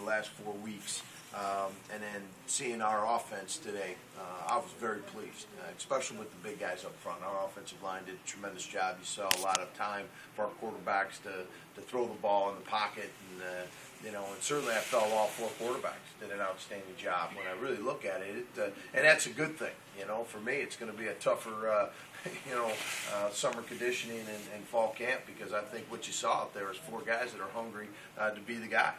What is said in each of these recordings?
last 4 weeks, and then seeing our offense today, I was very pleased, especially with the big guys up front. Our offensive line did a tremendous job. You saw a lot of time for our quarterbacks to throw the ball in the pocket, and and certainly I felt all 4 quarterbacks did an outstanding job. When I really look at it, and that's a good thing. For me, it's going to be a tougher, summer conditioning and fall camp, because I think what you saw out there is 4 guys that are hungry to be the guy.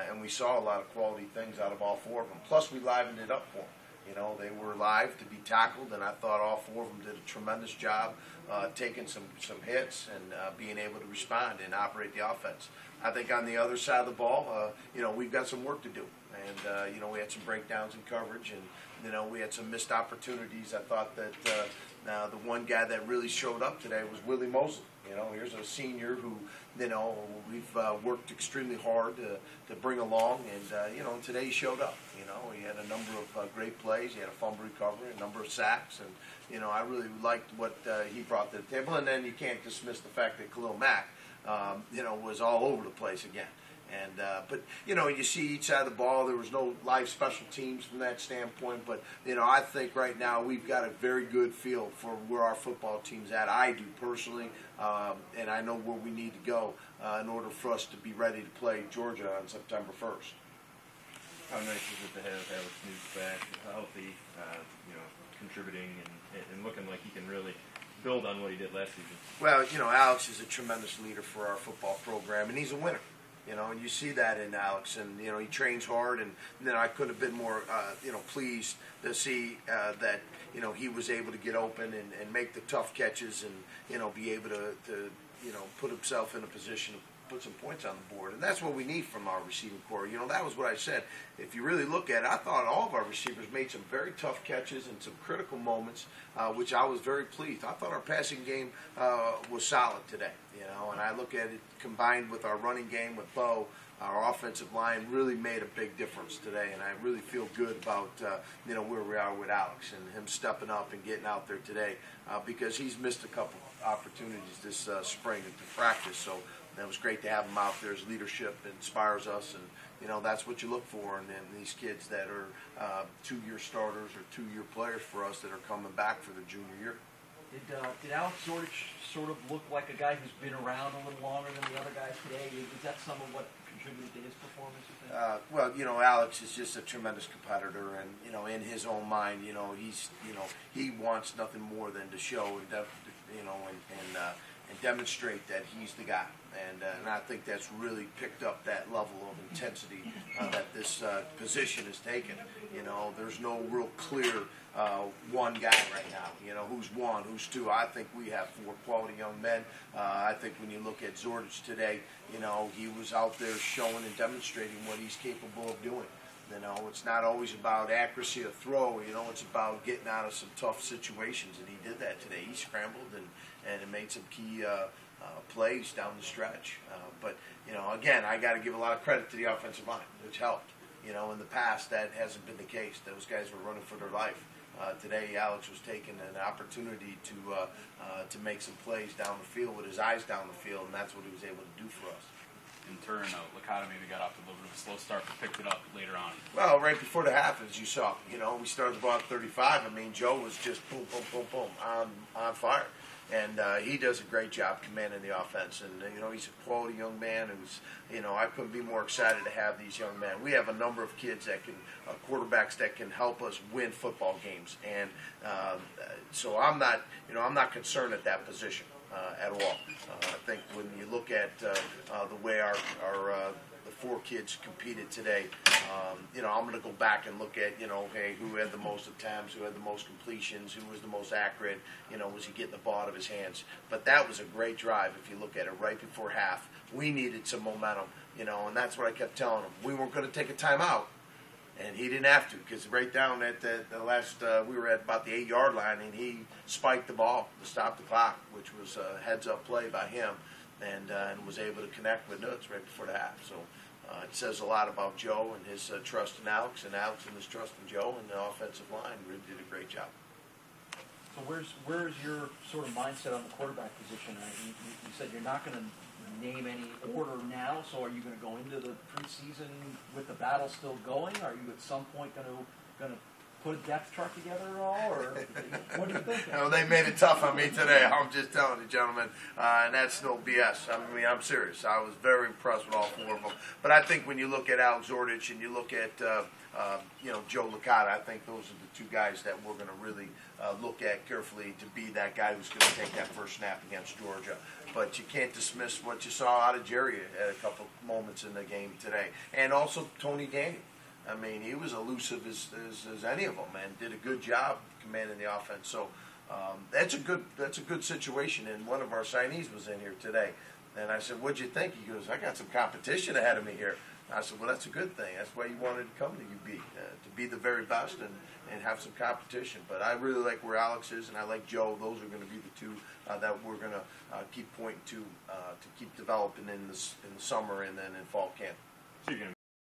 And we saw a lot of quality things out of all 4 of them. Plus, we livened it up for them. They were live to be tackled, and I thought all 4 of them did a tremendous job taking some hits and being able to respond and operate the offense. I think on the other side of the ball, we've got some work to do. And, we had some breakdowns in coverage, and, we had some missed opportunities. I thought that the one guy that really showed up today was Willie Mosley. Here's a senior who, we've worked extremely hard to bring along, and, today he showed up. He had a number of great plays. He had a fumble recovery, a number of sacks, and, I really liked what he brought to the table. And then you can't dismiss the fact that Khalil Mack, was all over the place again. And but you see each side of the ball. There was no live special teams from that standpoint. But I think right now we've got a very good feel for where our football team's at. I do personally, and I know where we need to go in order for us to be ready to play Georgia on September 1st. How nice is it to have Alex Newt back, healthy, contributing and looking like he can really build on what he did last season? Well, Alex is a tremendous leader for our football program, and he's a winner. And you see that in Alex, and he trains hard, and I couldn't have been more pleased to see that he was able to get open and make the tough catches, and be able to put himself in a position to put some points on the board. And that's what we need from our receiving core. That was what I said. If you really look at it, I thought all of our receivers made some very tough catches and some critical moments, which I was very pleased. I thought our passing game was solid today, and I look at it combined with our running game with Bo. Our offensive line really made a big difference today, and I really feel good about where we are with Alex and him stepping up and getting out there today, because he's missed a couple opportunities this spring to practice. So it was great to have him out there. His leadership inspires us, and that's what you look for in these kids that are 2-year starters or 2-year players for us that are coming back for their junior year. Did Alex Zordich sort of look like a guy who's been around a little longer than the other guys today? Is that some of what contributed to his performance, you think? Well, Alex is just a tremendous competitor, and in his own mind, he's he wants nothing more than to show and demonstrate that he's the guy, and I think that's really picked up that level of intensity that this position has taken. There's no real clear one guy right now. Who's 1, who's 2. I think we have 4 quality young men. I think when you look at Zordich today, he was out there showing and demonstrating what he's capable of doing. It's not always about accuracy of throw. It's about getting out of some tough situations, and he did that today. He scrambled and made some key plays down the stretch. But again, I got to give a lot of credit to the offensive line, which helped. In the past, that hasn't been the case. Those guys were running for their life. Today, Alex was taking an opportunity to make some plays down the field with his eyes down the field, and that's what he was able to do for us. In turn, Licata maybe got off to a little bit of a slow start, but picked it up later on. Well, right before the half, as you saw, we started the ball at 35. Joe was just boom, boom, boom, boom, on fire. And he does a great job commanding the offense. And, he's a quality young man. I couldn't be more excited to have these young men. We have a number of kids that can, quarterbacks that can help us win football games. And so I'm not concerned at that position at all. I think when you look at the way our the 4 kids competed today, I'm going to go back and look at, hey, who had the most attempts, who had the most completions, who was the most accurate, was he getting the ball out of his hands. But that was a great drive if you look at it right before half. We needed some momentum, and that's what I kept telling him. We weren't going to take a timeout, and he didn't have to, because right down at the last, we were at about the 8-yard line, and he spiked the ball to stop the clock, which was a heads-up play by him, and was able to connect with Nuts right before the half. So it says a lot about Joe and his trust in Alex, and Alex and his trust in Joe, and the offensive line really did a great job. So where's your sort of mindset on the quarterback position? You said you're not going to name any order now? So are you going to go into the preseason with the battle still going? Are you at some point going to put a depth chart together at all, or what do you think? No, they made it tough on me today. I'm just telling you, gentlemen, and that's no BS. I mean, I'm serious. I was very impressed with all four of them. But I think when you look at Alex Zordich and you look at Joe Licata, I think those are the two guys that we're going to really look at carefully to be that guy who's going to take that first snap against Georgia. But you can't dismiss what you saw out of Jerry at a couple moments in the game today, and also Tony Daniel. I mean, he was elusive as any of them, and did a good job commanding the offense. So that's a good situation. And one of our signees was in here today, and I said, "What'd you think?" He goes, "I got some competition ahead of me here." I said, "Well, that's a good thing. That's why you wanted to come to UB, to be the very best and have some competition." But I really like where Alex is, and I like Joe. Those are going to be the two that we're going to keep pointing to keep developing in the summer and then in fall camp. So you're going to